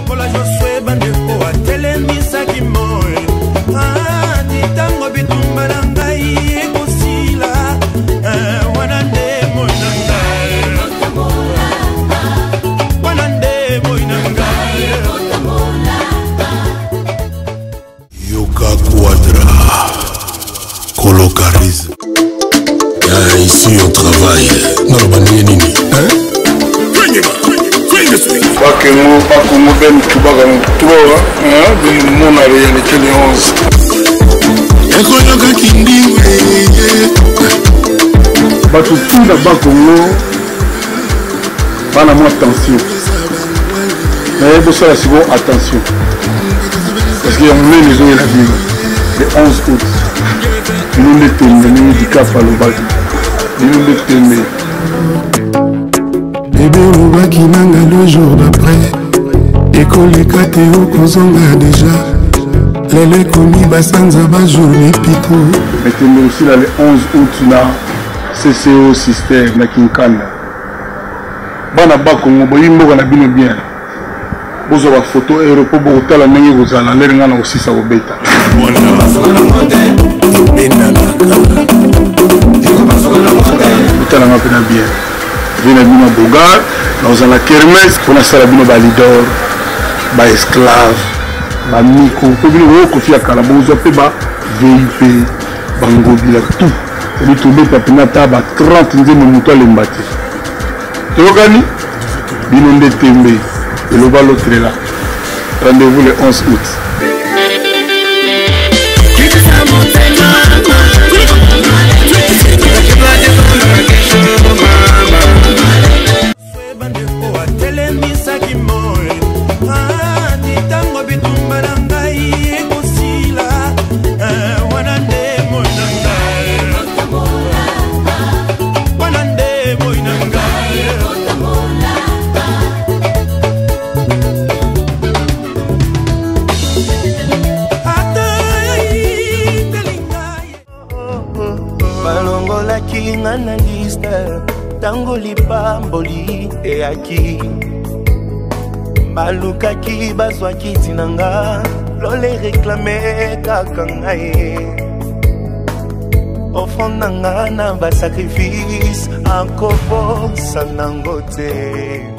lokola Josue bandeko atelemisaki moe titango bitumba na ngai ekosila wana nde moi na ngai wana nde moi na ngai Yoka Quadra Colocarise. Ici on travaille. Non, le bandit nini. Hein? Bakongo ben tubaka tubawa mona réalité de 11 Ekoyoka kindingwe. bato tuna bakongo bana mwa attention mais bosala siko attention parce que ya monene ezoyela bino le 11 août bino nde tembe ndenge dikafa alobaki bino nde tembe bébé olobaki nanga le jour d'après ekoleka te okozonga déjà lelo ekomi basanza bajourne piko etembe aussi na le 11 août na CCO système na Kinkanda bana bakongo boyi mboka na bino bien bozwa bafoto aéroport bokotala ndenge kozala lere nga na kosisa kobeta botalanga mpena bien vina bino bogar nakozala kermes mpona sala bino balidor baesclave bamiko mpo bino bokokofi kala bozwa mpe ba vip bangobila tout eli tobeta mpena ta ba 30 nzembo moto alemba te toyokani bino nde tembe eloba lotrela rendez-vous le 11 août na liste tango lipamboli eyaki balukaki bazwaki tinanga lole reklame kaka ngai ofrande nanga na basacrifice akobosa nango te